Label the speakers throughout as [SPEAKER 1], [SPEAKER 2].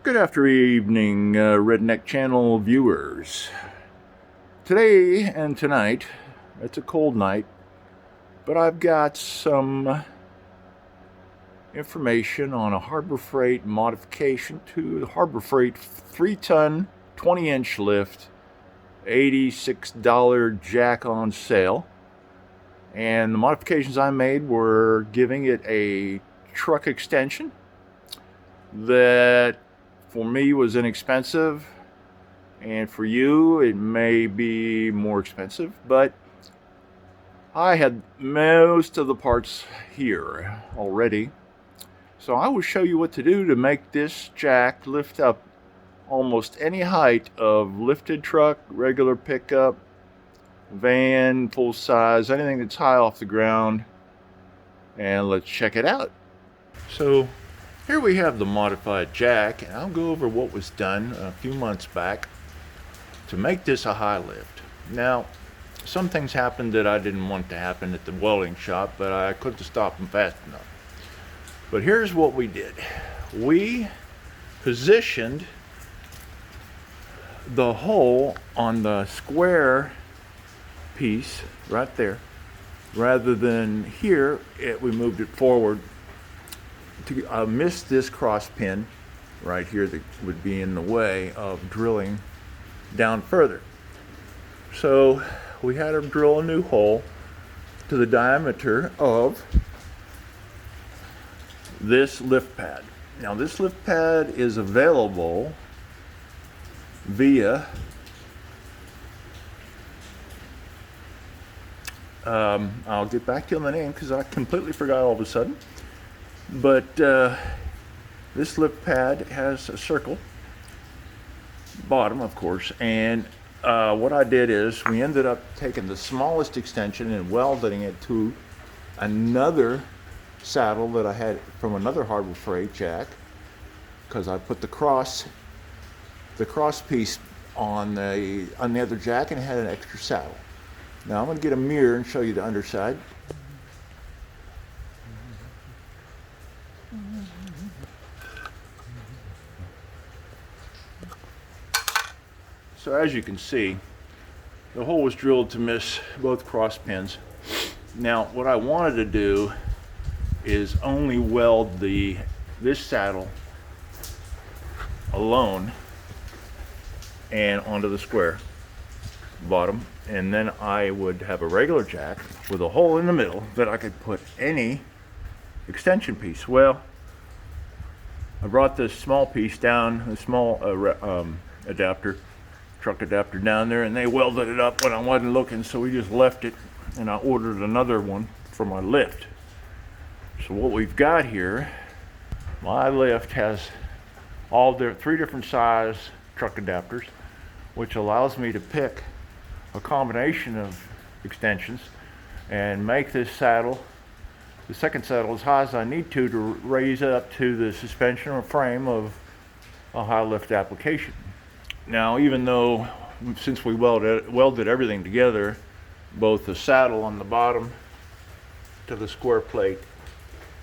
[SPEAKER 1] Good after evening, Redneck Channel viewers. Today and tonight, it's a cold night, but I've got some information on a Harbor Freight modification to the Harbor Freight 3-ton, 20-inch lift, $86 jack on sale. And the modifications I made were giving it a truck extension that for me was inexpensive, and for you it may be more expensive, but I had most of the parts here already. So I will show you what to do to make this jack lift up almost any height of lifted truck, regular pickup, van, full size, anything that's high off the ground. And let's check it out. So here we have the modified jack, and I'll go over what was done a few months back to make this a high lift. Now, some things happened that I didn't want to happen at the welding shop, but I couldn't stop them fast enough. But here's what we did. We positioned the hole on the square piece right there. Rather than here, we moved it forward to miss this cross pin right here that would be in the way of drilling down further. So we had to drill a new hole to the diameter of this lift pad. Now this lift pad is available via I'll get back to you on the name because I completely forgot all of a sudden. But this lift pad has a circle bottom, of course, and what I did is we ended up taking the smallest extension and welding it to another saddle that I had from another Harbor Freight jack, because I put the cross piece on the other jack and it had an extra saddle. Now I'm going to get a mirror and show you the underside. So as you can see, the hole was drilled to miss both cross pins. Now what I wanted to do is only weld this saddle alone and onto the square bottom, and then I would have a regular jack with a hole in the middle that I could put any extension piece. Well, I brought this small piece down, a small adapter, truck adapter down there, and they welded it up when I wasn't looking, so we just left it, and I ordered another one for my lift. So what we've got here, my lift has all the 3 different size truck adapters, which allows me to pick a combination of extensions and make this saddle, the second saddle, as high as I need to raise up to the suspension or frame of a high lift application. Now, even though, since we welded everything together, both the saddle on the bottom to the square plate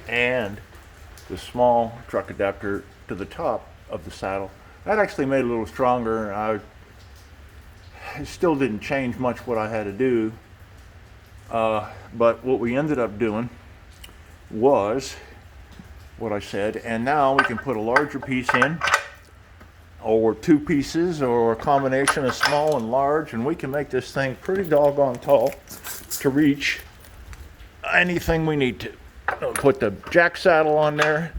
[SPEAKER 1] and the small truck adapter to the top of the saddle, that actually made it a little stronger. It still didn't change much what I had to do, but what we ended up doing was what I said, and now we can put a larger piece in, or 2 pieces, or a combination of small and large, and we can make this thing pretty doggone tall to reach anything we need to. Put the jack saddle on there.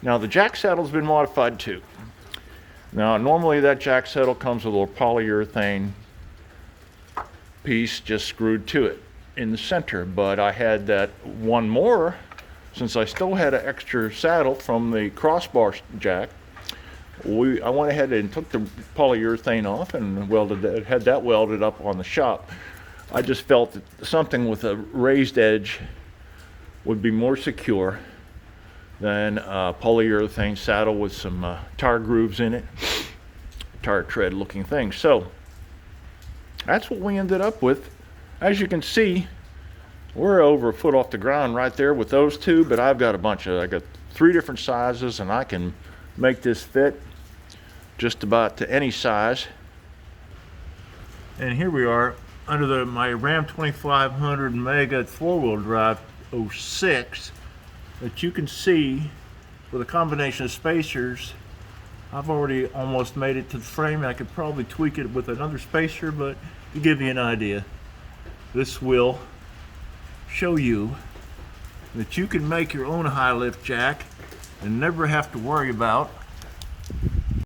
[SPEAKER 1] Now the jack saddle's been modified too. Now normally that jack saddle comes with a little polyurethane piece just screwed to it in the center, but I had that one more, since I still had an extra saddle from the crossbar jack. I went ahead and took the polyurethane off and had that welded up on the shop. I just felt that something with a raised edge would be more secure than a polyurethane saddle with some tire grooves in it, tire tread looking thing. So that's what we ended up with. As you can see, we're over a foot off the ground right there with those two, but I got 3 different sizes, and I can make this fit. just about to any size. And here we are under my Ram 2500 Mega 4-wheel drive 06 that you can see with a combination of spacers. I've already almost made it to the frame. I could probably tweak it with another spacer, but to give you an idea, this will show you that you can make your own high lift jack and never have to worry about